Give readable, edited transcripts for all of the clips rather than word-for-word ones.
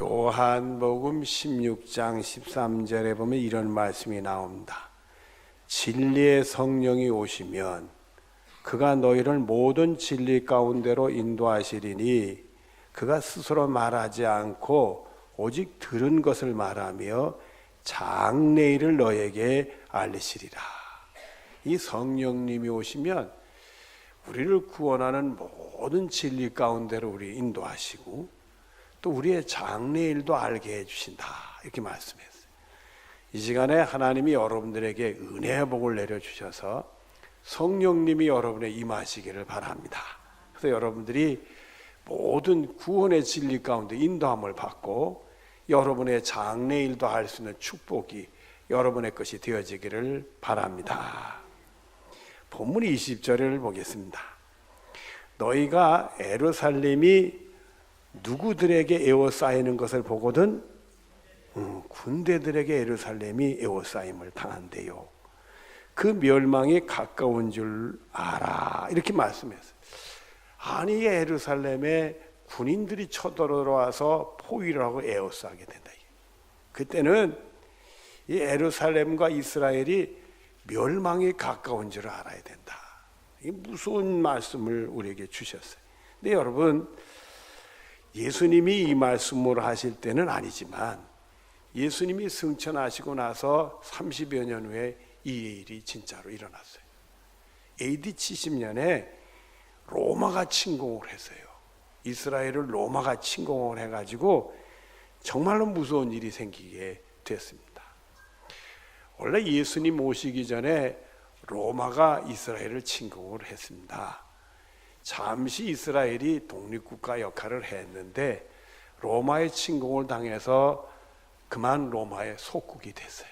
요한복음 16장 13절에 보면 이런 말씀이 나옵니다. 진리의 성령이 오시면 그가 너희를 모든 진리 가운데로 인도하시리니 그가 스스로 말하지 않고 오직 들은 것을 말하며 장래일을 너에게 알리시리라. 이 성령님이 오시면 우리를 구원하는 모든 진리 가운데로 우리 인도하시고 또 우리의 장래일도 알게 해주신다, 이렇게 말씀했어요. 이 시간에 하나님이 여러분들에게 은혜의 복을 내려주셔서 성령님이 여러분에 임하시기를 바랍니다. 그래서 여러분들이 모든 구원의 진리 가운데 인도함을 받고 여러분의 장래일도 알 수 있는 축복이 여러분의 것이 되어지기를 바랍니다. 본문 20절을 보겠습니다. 너희가 예루살렘이 누구들에게 에워싸이는 것을 보거든 군대들에게 예루살렘이 에워싸임을 당한대요. 그 멸망이 가까운 줄 알아, 이렇게 말씀했어요. 아니, 예루살렘에 군인들이 쳐들어와서 포위를 하고 에워싸게 된다. 그때는 이 예루살렘과 이스라엘이 멸망이 가까운 줄 알아야 된다. 이 무서운 말씀을 우리에게 주셨어요. 근데 여러분, 예수님이 이 말씀을 하실 때는 아니지만 예수님이 승천하시고 나서 30여 년 후에 이 일이 진짜로 일어났어요. AD 70년에 로마가 침공을 했어요. 이스라엘을 로마가 침공을 해가지고 정말로 무서운 일이 생기게 됐습니다. 원래 예수님 오시기 전에 로마가 이스라엘을 침공을 했습니다. 잠시 이스라엘이 독립국가 역할을 했는데 로마의 침공을 당해서 그만 로마의 속국이 됐어요.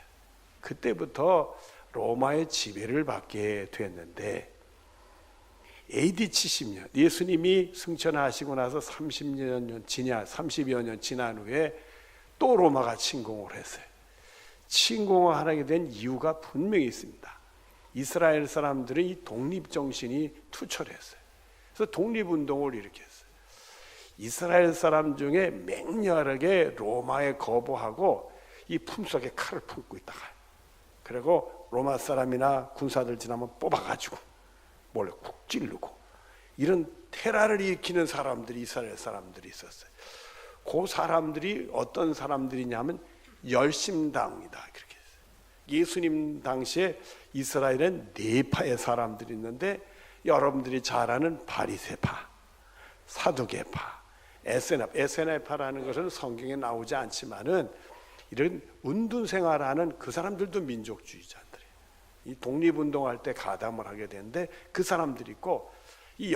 그때부터 로마의 지배를 받게 됐는데 AD 70년, 예수님이 승천하시고 나서 30여 년 지난 후에 또 로마가 침공을 했어요. 침공을 하게 된 이유가 분명히 있습니다. 이스라엘 사람들은 이 독립정신이 투철했어요. 그래서 독립운동을 일으켰어요. 이스라엘 사람 중에 맹렬하게 로마에 거부하고 이 품속에 칼을 품고 있다가, 그리고 로마 사람이나 군사들 지나면 뽑아가지고 몰래 쿡 찌르고, 이런 테러를 일으키는 사람들이 이스라엘 사람들이 있었어요. 그 사람들이 어떤 사람들이냐면 열심당이다, 그렇게 했어요. 예수님 당시에 이스라엘엔 네 파의 사람들이 있는데 여러분들이 잘 아는 바리새파, 사두개파, 에세나파라는 것은 성경에 나오지 않지만은 이런 운동생활하는 그 사람들도 민족주의자들이에요. 이 독립운동할 때 가담을 하게 되는데 그 사람들이 있고, 이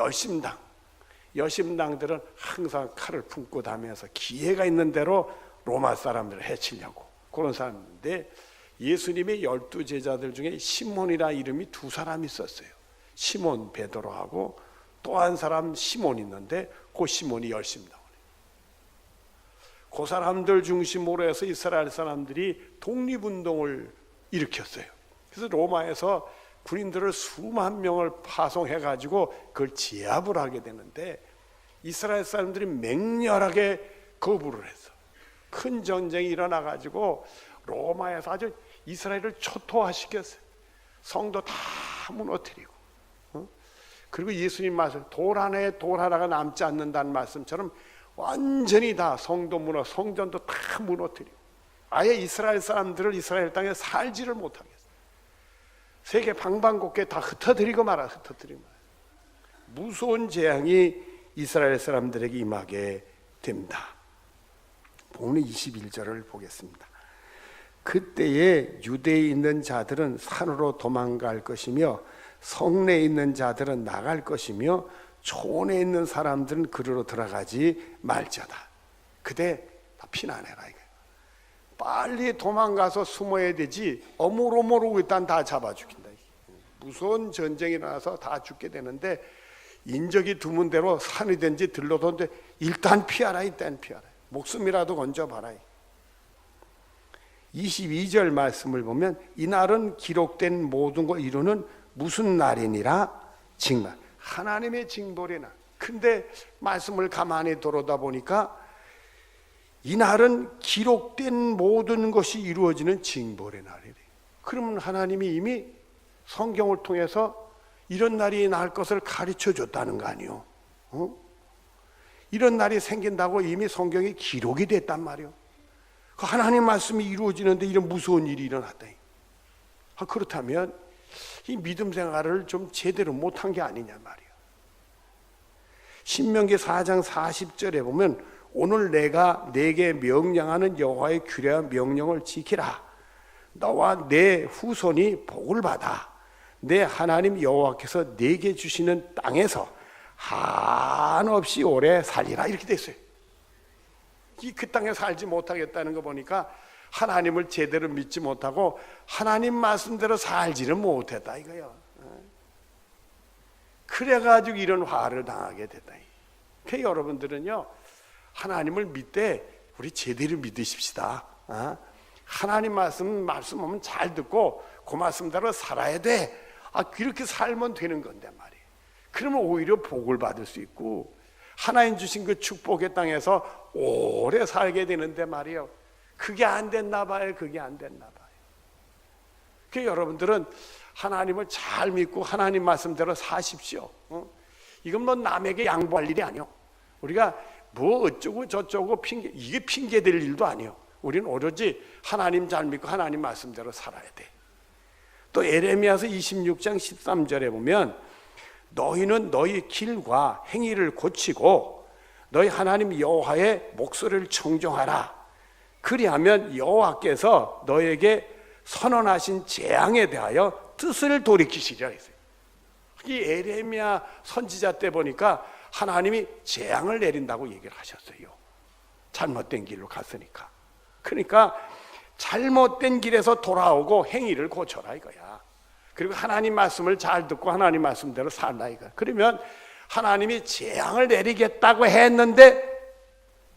열심당들은 항상 칼을 품고 다니면서 기회가 있는 대로 로마 사람들을 해치려고 그런 사람인데, 예수님의 12제자들 중에 시몬이라 이름이 두 사람이 있었어요. 시몬 베드로하고 또 한 사람 시몬이 있는데 그 시몬이 열심당원이에요. 그 사람들 중심으로 해서 이스라엘 사람들이 독립운동을 일으켰어요. 그래서 로마에서 군인들을 수만 명을 파송해가지고 그걸 제압을 하게 되는데 이스라엘 사람들이 맹렬하게 거부를 했어. 큰 전쟁이 일어나가지고 로마에서 아주 이스라엘을 초토화시켰어요. 성도 다 무너뜨리고, 그리고 예수님 말씀, 돌 안에 돌 하나가 남지 않는다는 말씀처럼 완전히 다 성전도 다 무너뜨리고 아예 이스라엘 사람들을 이스라엘 땅에 살지를 못하게 했어요. 세계 방방곡곡에 다 흩어뜨리고 말아. 무서운 재앙이 이스라엘 사람들에게 임하게 됩니다. 본문 21절을 보겠습니다. 그때에 유대에 있는 자들은 산으로 도망갈 것이며 성내에 있는 자들은 나갈 것이며 촌에 있는 사람들은 그리로 들어가지 말자다. 그때 다 피난해라 이거예요. 빨리 도망가서 숨어야 되지 어물어물하고 일단 다 잡아 죽인다. 무서운 전쟁이 일어나서 다 죽게 되는데 인적이 드문 대로 산이든지 들러든지 일단 피하라. 목숨이라도 건져봐라. 22절 말씀을 보면 이날은 기록된 모든 걸 이루는 무슨 날이니라? 징말, 하나님의 징벌의 날. 근데 말씀을 가만히 들어다 보니까 이 날은 기록된 모든 것이 이루어지는 징벌의 날이래. 그러면 하나님이 이미 성경을 통해서 이런 날이 날 것을 가르쳐 줬다는 거 아니요? 이런 날이 생긴다고 이미 성경에 기록이 됐단 말이요. 그 하나님 말씀이 이루어지는데 이런 무서운 일이 일어났다. 그렇다면 이 믿음 생활을 좀 제대로 못한 게 아니냐 말이야. 신명기 4장 40절에 보면 오늘 내가 네게 명령하는 여호와의 규례와 명령을 지키라. 너와 내 후손이 복을 받아 내 하나님 여호와께서 네게 주시는 땅에서 한없이 오래 살리라. 이렇게 됐어요. 그 땅에 살지 못하겠다는 거 보니까 하나님을 제대로 믿지 못하고 하나님 말씀대로 살지는 못했다 이거예요. 그래가지고 이런 화를 당하게 됐다. 그래서 여러분들은요, 하나님을 믿되 우리 제대로 믿으십시다. 하나님 말씀 오면 잘 듣고 그 말씀대로 살아야 돼. 그렇게 살면 되는 건데 말이에요. 그러면 오히려 복을 받을 수 있고 하나님 주신 그 축복의 땅에서 오래 살게 되는데 말이에요. 그게 안 됐나 봐요. 그게 안 됐나 봐요. 그래서 여러분들은 하나님을 잘 믿고 하나님 말씀대로 사십시오. 이건 뭐 남에게 양보할 일이 아니요. 우리가 뭐 어쩌고 저쩌고 이게 핑계 될 일도 아니요. 우리는 오로지 하나님 잘 믿고 하나님 말씀대로 살아야 돼. 또 에레미야서 26장 13절에 보면 너희는 너희 길과 행위를 고치고 너희 하나님 여호와의 목소리를 청종하라. 그리하면 여호와께서 너에게 선언하신 재앙에 대하여 뜻을 돌이키시리라 했어요. 이 에레미야 선지자 때 보니까 하나님이 재앙을 내린다고 얘기를 하셨어요. 잘못된 길로 갔으니까. 그러니까 잘못된 길에서 돌아오고 행위를 고쳐라 이거야. 그리고 하나님 말씀을 잘 듣고 하나님 말씀대로 살라 이거야. 그러면 하나님이 재앙을 내리겠다고 했는데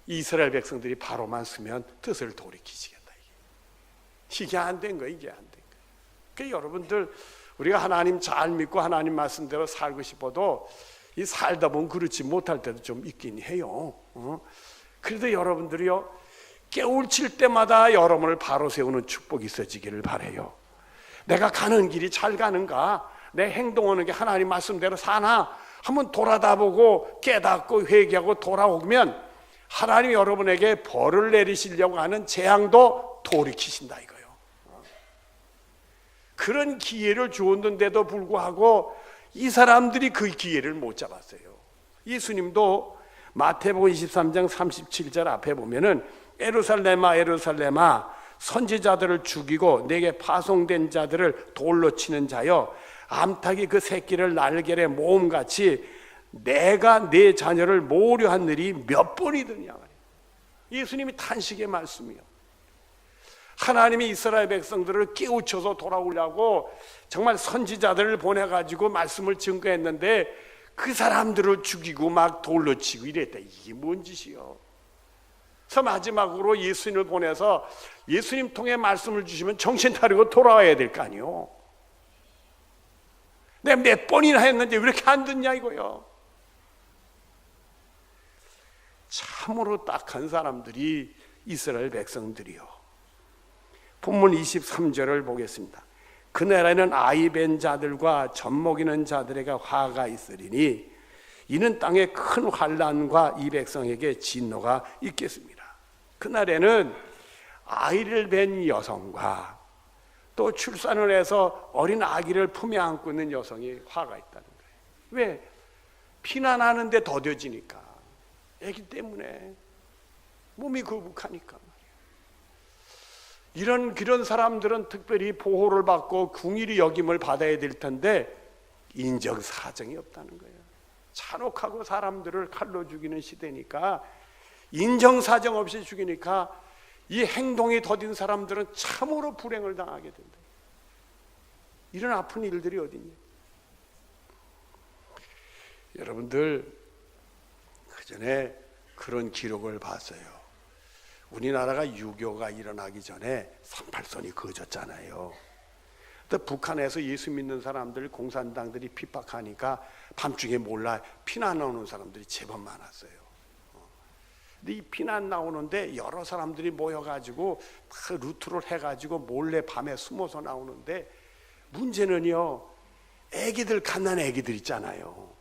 이스라엘 백성들이 바로만 쓰면 뜻을 돌이키시겠다. 이게 안 된 거야. 이게 안 된 거야. 그러니까 여러분들 우리가 하나님 잘 믿고 하나님 말씀대로 살고 싶어도 이 살다 보면 그렇지 못할 때도 좀 있긴 해요. 그래도 여러분들이요, 깨우칠 때마다 여러분을 바로 세우는 축복이 있어지기를 바라요. 내가 가는 길이 잘 가는가? 내 행동하는 게 하나님 말씀대로 사나? 한번 돌아다보고 깨닫고 회개하고 돌아오면 하나님이 여러분에게 벌을 내리시려고 하는 재앙도 돌이키신다 이거예요. 그런 기회를 주었는데도 불구하고 이 사람들이 그 기회를 못 잡았어요. 예수님도 마태복음 23장 37절 앞에 보면은 예루살렘아 예루살렘아 선지자들을 죽이고 내게 파송된 자들을 돌로 치는 자여 암탉이 그 새끼를 날개에 모음같이 내가 내 자녀를 모려한 일이 몇 번이더냐. 예수님이 탄식의 말씀이요. 하나님이 이스라엘 백성들을 깨우쳐서 돌아오려고 정말 선지자들을 보내가지고 말씀을 증거했는데 그 사람들을 죽이고 막 돌로 치고 이랬다. 이게 뭔 짓이요. 그래서 마지막으로 예수님을 보내서 예수님 통해 말씀을 주시면 정신 차리고 돌아와야 될 거 아니요. 내가 몇 번이나 했는데 왜 이렇게 안 듣냐 이거요. 참으로 딱한 사람들이 이스라엘 백성들이요. 본문 23절을 보겠습니다. 그날에는 아이 벤 자들과 젖 먹이는 자들에게 화가 있으리니 이는 땅에 큰 환난과 이 백성에게 진노가 있겠습니다. 그날에는 아이를 뵌 여성과 또 출산을 해서 어린 아기를 품에 안고 있는 여성이 화가 있다는 거예요. 왜? 피난하는데 더뎌지니까. 애기 때문에 몸이 거북하니까. 이런 사람들은 특별히 보호를 받고 궁일이 여김을 받아야 될 텐데 인정사정이 없다는 거예요. 잔혹하고 사람들을 칼로 죽이는 시대니까 인정사정 없이 죽이니까 이 행동이 더딘 사람들은 참으로 불행을 당하게 된다. 이런 아픈 일들이 어딨냐. 여러분들 그전에 그런 기록을 봤어요. 우리나라가 유교가 일어나기 전에 38선이 그어졌잖아요. 또 북한에서 예수 믿는 사람들 공산당들이 핍박하니까 밤중에 몰라 피난 오는 사람들이 제법 많았어요. 근데 이 피난 나오는데 여러 사람들이 모여가지고 다 루트를 해가지고 몰래 밤에 숨어서 나오는데, 문제는요, 애기들, 갓난 애기들 있잖아요.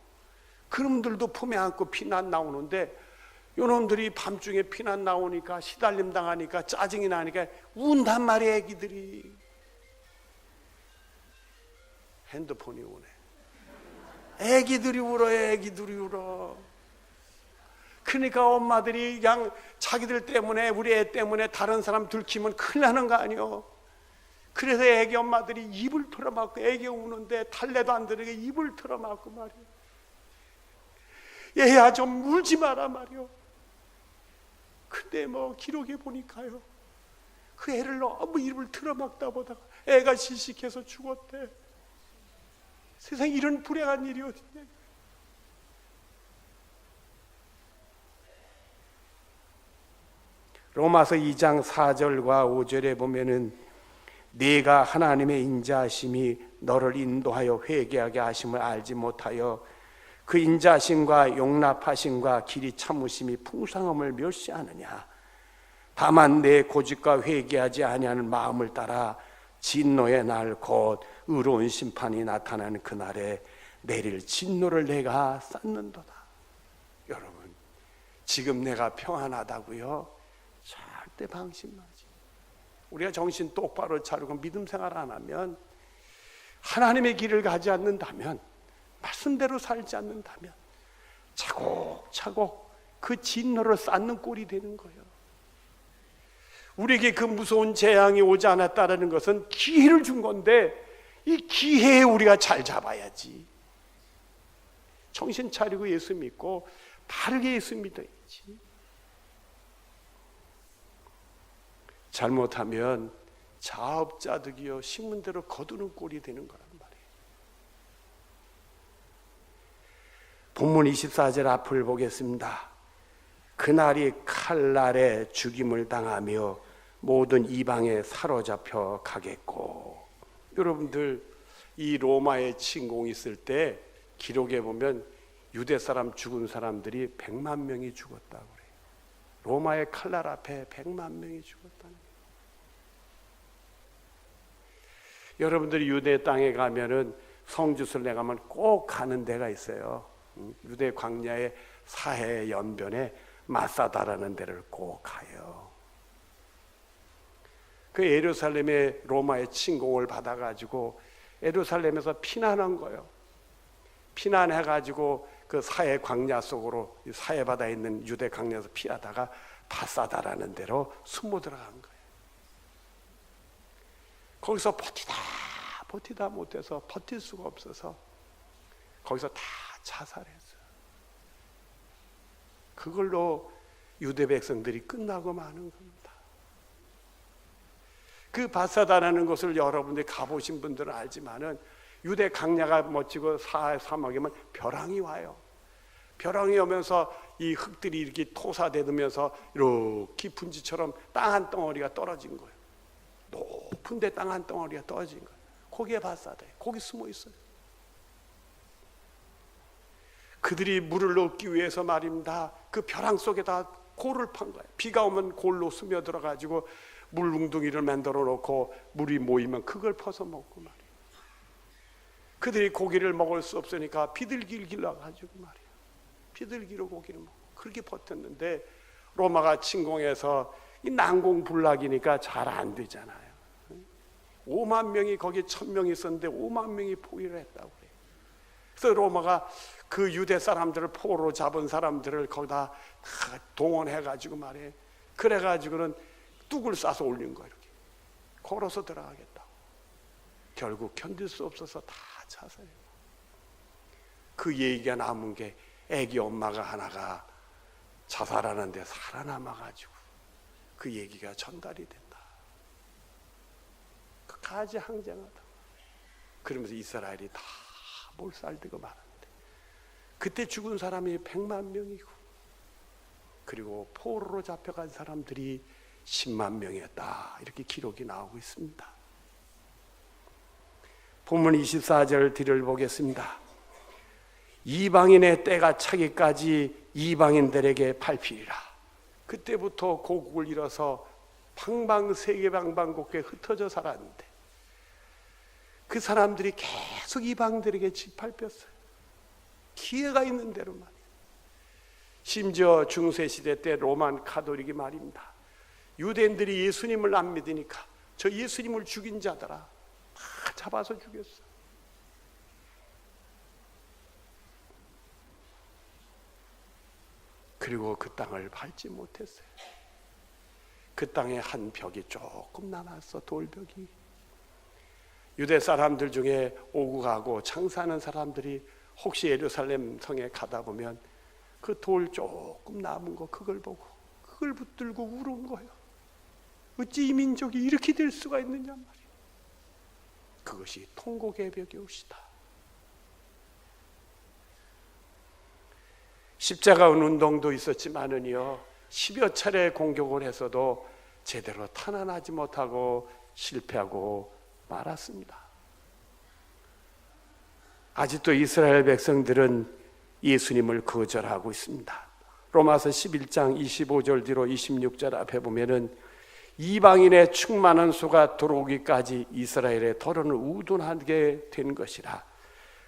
그놈들도 품에 안고 피난 나오는데, 요놈들이 밤중에 피난 나오니까 시달림 당하니까 짜증이 나니까 운단 말이야. 애기들이 핸드폰이 오네. 애기들이 울어요. 애기들이 울어. 그러니까 엄마들이 그냥 자기들 때문에, 우리 애 때문에 다른 사람 들키면 큰일 나는 거 아니요. 그래서 애기 엄마들이 입을 틀어막고, 애기 우는데 달래도 안 들으게 입을 틀어막고 말이요. 얘야 좀 울지 마라 말이요. 근데 뭐 기록에 보니까요, 그 애를 너무 입을 틀어막다 보다가 애가 질식해서 죽었대. 세상에 이런 불행한 일이 어딨냐. 로마서 2장 4절과 5절에 보면은, 네가 하나님의 인자하심이 너를 인도하여 회개하게 하심을 알지 못하여 그 인자하심과 용납하심과 길이 참으심이 풍성함을 멸시하느냐. 다만 내 고집과 회개하지 아니하는 마음을 따라 진노의 날 곧 의로운 심판이 나타나는 그날에 내릴 진노를 내가 쌓는도다. 여러분, 지금 내가 평안하다고요? 절대 방심하지. 우리가 정신 똑바로 차리고 믿음 생활 안 하면, 하나님의 길을 가지 않는다면, 말씀대로 살지 않는다면 차곡차곡 그 진노를 쌓는 꼴이 되는 거예요. 우리에게 그 무서운 재앙이 오지 않았다는 것은 기회를 준 건데, 이 기회에 우리가 잘 잡아야지. 정신 차리고 예수 믿고 바르게 예수 믿어야지. 잘못하면 자업자득이요 신문대로 거두는 꼴이 되는 거란 말이에요. 본문 24절 앞을 보겠습니다. 그날이 칼날에 죽임을 당하며 모든 이방에 사로잡혀 가겠고. 여러분들, 이 로마의 침공이 있을 때 기록에 보면 유대 사람 죽은 사람들이 100만 명이 죽었다고 그래요. 로마의 칼날 앞에 100만 명이 죽었다는 거예요. 여러분들이 유대 땅에 가면은, 성지순례 가면 꼭 가는 데가 있어요. 유대 광야의 사해 연변에 마사다라는 데를 꼭 가요. 그 예루살렘의 로마의 침공을 받아가지고 예루살렘에서 피난한 거예요. 피난해가지고 그 사해 광야 속으로, 사해 바다에 있는 유대 광야에서 피하다가 마사다라는 데로 숨어 들어간 거예요. 거기서 버티다 못해서, 버틸 수가 없어서 거기서 다 자살했어요. 그걸로 유대 백성들이 끝나고 마는 겁니다. 그 바사다라는 곳을 여러분들이 가보신 분들은 알지만은, 유대 강야가 멋지고 사막이면 벼랑이 와요. 벼랑이 오면서 이 흙들이 이렇게 토사대면서 이렇게 분지처럼 땅 한 덩어리가 떨어진 거예요. 높은데 땅 한 덩어리가 떨어진 거예요. 거기에 바사다예요. 거기 숨어 있어요. 그들이 물을 얻기 위해서 말입니다, 그 벼랑 속에다 골을 판 거예요. 비가 오면 골로 스며들어 가지고 물 웅덩이를 만들어 놓고 물이 모이면 그걸 퍼서 먹고 말이에요. 그들이 고기를 먹을 수 없으니까 비둘기를 길러가지고 말이에요. 비둘기로 고기를 먹고 그렇게 버텼는데, 로마가 침공해서 이 난공불락이니까 잘 안 되잖아요. 5만 명이, 거기 1000명이 있었는데 5만 명이 포위를 했다고 그래요. 그래서 로마가 그 유대 사람들을, 포로로 잡은 사람들을 거기다 다 동원해가지고 말이에요. 그래가지고는 뚝을 싸서 올린 거예요. 이렇게 걸어서 들어가겠다고. 결국 견딜 수 없어서 다 자살해요. 그 얘기가 남은 게, 애기 엄마가 하나가 자살하는데 살아남아가지고 그 얘기가 전달이 된다. 끝까지 항쟁하다. 그러면서 이스라엘이 다 몰살되고 말았는데, 그때 죽은 사람이 100만 명이고, 그리고 포로로 잡혀간 사람들이 10만 명이었다. 이렇게 기록이 나오고 있습니다. 본문 24절 뒤를 보겠습니다. 이방인의 때가 차기까지 이방인들에게 밟히리라. 그때부터 고국을 잃어서 세계 방방곡곡에 흩어져 살았는데 그 사람들이 계속 이방들에게 짓밟혔어요. 기회가 있는 대로 말이에요. 심지어 중세시대 때 로만 가톨릭이 말입니다. 유대인들이 예수님을 안 믿으니까 저 예수님을 죽인 자들아 다 잡아서 죽였어. 그리고 그 땅을 밟지 못했어요. 그 땅에 한 벽이 조금 남았어. 돌벽이. 유대 사람들 중에 오고 가고 장사하는 사람들이 혹시 예루살렘 성에 가다 보면 그 돌 조금 남은 거 그걸 보고 그걸 붙들고 우는 거예요. 어찌 이 민족이 이렇게 될 수가 있느냐 말이에요. 그것이 통곡의 벽이옵시다. 십자가 운동도 있었지만은요 10여 차례 공격을 해서도 제대로 탄환하지 못하고 실패하고 말았습니다. 아직도 이스라엘 백성들은 예수님을 거절하고 있습니다. 로마서 11장 25절 뒤로 26절 앞에 보면은 이방인의 충만한 수가 들어오기까지 이스라엘의 토론을 우둔하게 된 것이라.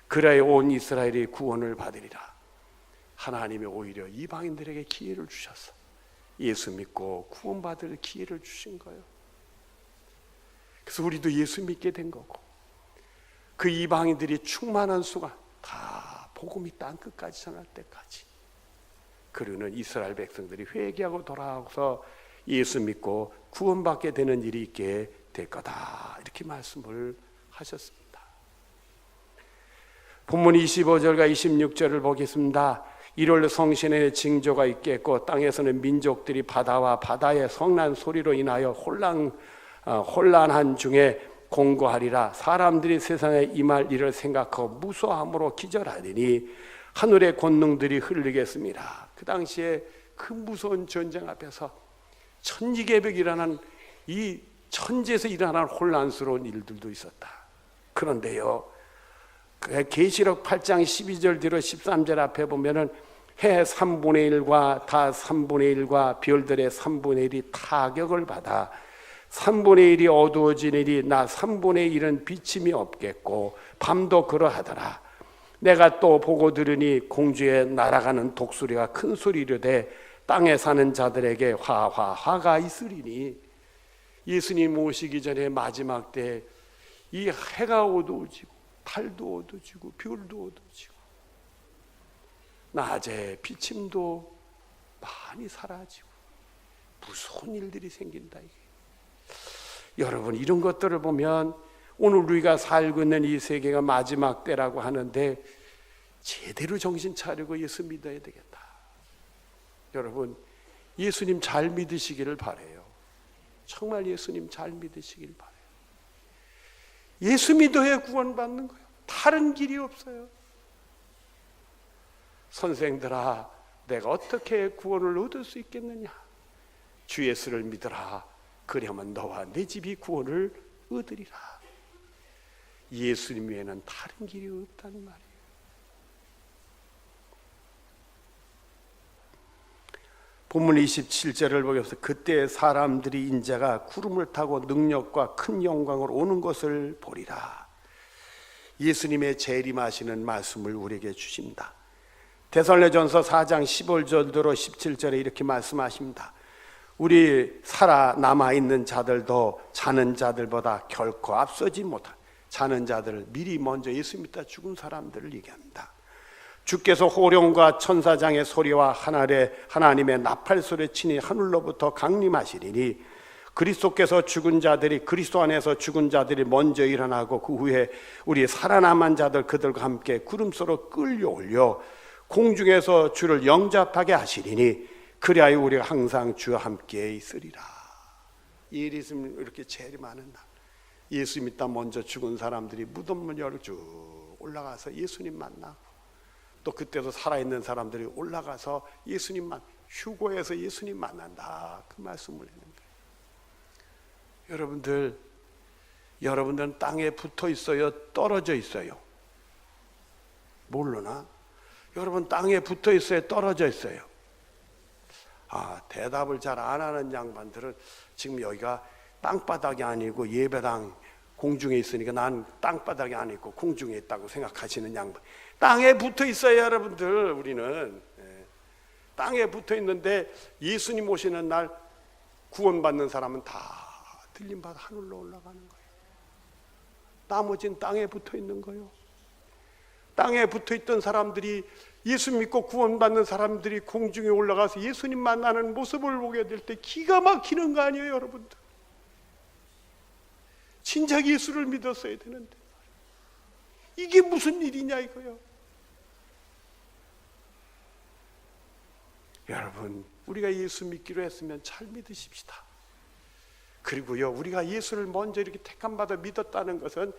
그래야 온 이스라엘이 구원을 받으리라. 하나님이 오히려 이방인들에게 기회를 주셔서 예수 믿고 구원받을 기회를 주신 거예요. 그래서 우리도 예수 믿게 된 거고, 그 이방인들이 충만한 수가 다 복음이 땅 끝까지 전할 때까지 그러는 이스라엘 백성들이 회개하고 돌아와서 예수 믿고 구원받게 되는 일이 있게 될 거다, 이렇게 말씀을 하셨습니다. 본문 25절과 26절을 보겠습니다. 이를 성신의 징조가 있겠고 땅에서는 민족들이 바다와 바다의 성난 소리로 인하여 혼란한 중에 공고하리라. 사람들이 세상에 임할 일을 생각하고 무소함으로 기절하리니 하늘의 권능들이 흐르겠습니다. 그 당시에 그 무서운 전쟁 앞에서 천지개벽이라는 이 천지에서 일어나는 혼란스러운 일들도 있었다. 그런데요, 계시록 8장 12절 뒤로 13절 앞에 보면은 해 3분의 1과 다 3분의 1과 별들의 3분의 1이 타격을 받아 3분의 1이 어두워지니리 나 3분의 1은 비침이 없겠고 밤도 그러하더라. 내가 또 보고 들으니 공중에 날아가는 독수리가 큰 소리로 돼 땅에 사는 자들에게 화가 있으리니. 예수님 오시기 전에 마지막 때 이 해가 어두워지고 달도 어두워지고 별도 어두워지고 낮에 비침도 많이 사라지고 무서운 일들이 생긴다. 이게. 여러분, 이런 것들을 보면 오늘 우리가 살고 있는 이 세계가 마지막 때라고 하는데 제대로 정신 차리고 예수 믿어야 되겠다. 여러분, 예수님 잘 믿으시기를 바라요. 정말 예수님 잘 믿으시길 바라요. 예수 믿어야 구원받는 거예요. 다른 길이 없어요. 선생들아, 내가 어떻게 구원을 얻을 수 있겠느냐? 주 예수를 믿으라. 그러면 너와 내 집이 구원을 얻으리라. 예수님 외에는 다른 길이 없다는 말이에요. 본문 27절을 보면서 그때 사람들이 인자가 구름을 타고 능력과 큰 영광으로 오는 것을 보리라. 예수님의 재림하시는 말씀을 우리에게 주십니다. 데살로니가전서 4장 15절로 17절에 이렇게 말씀하십니다. 우리 살아남아있는 자들도 자는 자들보다 결코 앞서지 못한 자는 자들을 미리 먼저 예수 믿다 죽은 사람들을 얘기합니다. 주께서 호령과 천사장의 소리와 하나님의 나팔 소리 치니 하늘로부터 강림하시리니 그리스도께서 죽은 자들이 그리스도 안에서 죽은 자들이 먼저 일어나고 그 후에 우리 살아남은 자들 그들과 함께 구름소로 끌려올려 공중에서 주를 영접하게 하시리니 그리하여 우리가 항상 주와 함께 있으리라. 예수님 이렇게 재림하는 날, 예수 믿다 먼저 죽은 사람들이 무덤문 열고 쭉 올라가서 예수님 만나고 또 그때도 살아있는 사람들이 올라가서 예수님만 휴거해서 예수님 만난다, 그 말씀을 하는 거예요. 여러분들은 땅에 붙어 있어요, 떨어져 있어요? 모르나? 여러분 땅에 붙어 있어요, 떨어져 있어요? 대답을 잘 안 하는 양반들은 지금 여기가 땅바닥이 아니고 예배당 공중에 있으니까 난 땅바닥이 아니고 공중에 있다고 생각하시는 양반. 땅에 붙어 있어요, 여러분들. 우리는 땅에 붙어 있는데 예수님 오시는 날 구원받는 사람은 다 들림받아 하늘로 올라가는 거예요. 나머지는 땅에 붙어 있는 거예요. 땅에 붙어 있던 사람들이, 예수 믿고 구원받는 사람들이 공중에 올라가서 예수님 만나는 모습을 보게 될 때 기가 막히는 거 아니에요, 여러분들? 진작 예수를 믿었어야 되는데 이게 무슨 일이냐 이거요. 여러분, 우리가 예수 믿기로 했으면 잘 믿으십시다. 그리고요, 우리가 예수를 먼저 이렇게 택함받아 믿었다는 것은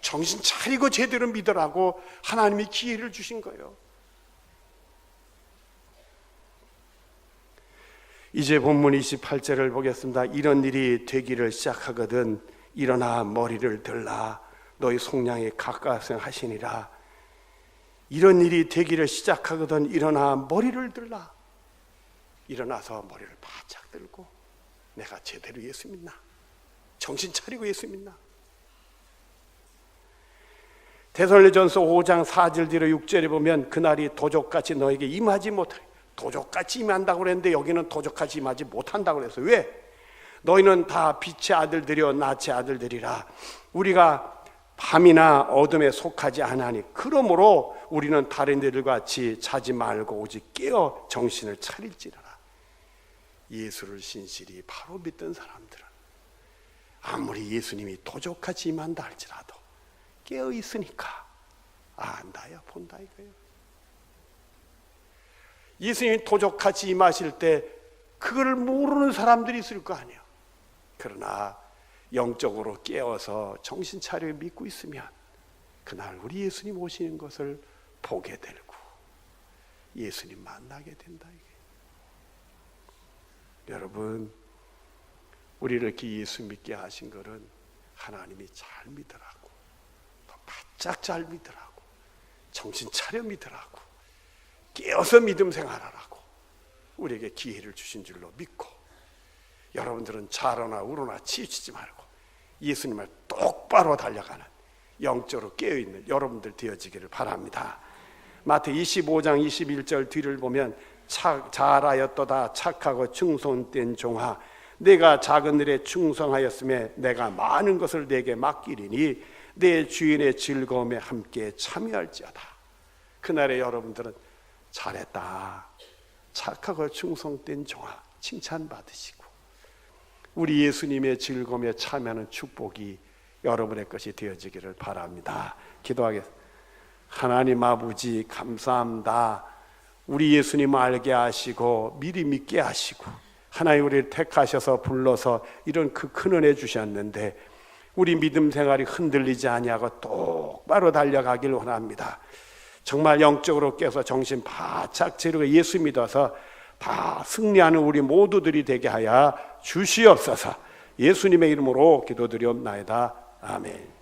정신 차리고 제대로 믿으라고 하나님이 기회를 주신 거예요. 이제 본문 28절을 보겠습니다. 이런 일이 되기를 시작하거든 일어나 머리를 들라 너희 속량에 가까워서 하시니라. 이런 일이 되기를 시작하거든 일어나 머리를 들라. 일어나서 머리를 바짝 들고 내가 제대로 예수 믿나? 정신 차리고 예수 믿나? 데살로니가전서 5장 4절 뒤로 6절에 보면 그날이 도적같이 너에게 임하지 못하리. 도적같이 임한다고 그랬는데 여기는 도적같이 임하지 못한다고 그랬어요. 왜? 너희는 다 빛의 아들들이요 낮의 아들들이라. 우리가 밤이나 어둠에 속하지 않으니 그러므로 우리는 다른 이들과 같이 자지 말고 오직 깨어 정신을 차릴지라라. 예수를 신실히 바로 믿던 사람들은 아무리 예수님이 도적같이 임한다 할지라도 깨어 있으니까 안다야 본다 이거예요. 예수님이 도적같이 임하실 때 그걸 모르는 사람들이 있을 거 아니에요. 그러나 영적으로 깨어서 정신 차려 믿고 있으면 그날 우리 예수님 오시는 것을 보게 되고 예수님 만나게 된다 이게. 여러분, 우리를 이렇게 예수 믿게 하신 것은 하나님이 잘 믿으라고, 더 바짝 잘 믿으라고, 정신 차려 믿으라고, 깨어서 믿음 생활하라고 우리에게 기회를 주신 줄로 믿고, 여러분들은 좌로나 우로나 치우치지 말고 예수님을 똑바로 달려가는 영적으로 깨어있는 여러분들 되어지기를 바랍니다. 마태 25장 21절 뒤를 보면 잘하였도다 착하고 충성된 종아 내가 작은 일에 충성하였음에 내가 많은 것을 내게 맡기리니 내 주인의 즐거움에 함께 참여할지어다. 그날에 여러분들은 잘했다 착하고 충성된 종아 칭찬받으시고 우리 예수님의 즐거움에 참여하는 축복이 여러분의 것이 되어지기를 바랍니다. 기도하겠습니다. 하나님 아버지 감사합니다. 우리 예수님 알게 하시고 미리 믿게 하시고 하나님 우리를 택하셔서 불러서 이런 그 큰 은혜 주셨는데 우리 믿음 생활이 흔들리지 아니하고 똑바로 달려가길 원합니다. 정말 영적으로 깨서 정신 바짝 차리고 예수 믿어서 다 승리하는 우리 모두들이 되게 하여 주시옵소서. 예수님의 이름으로 기도드리옵나이다. 아멘.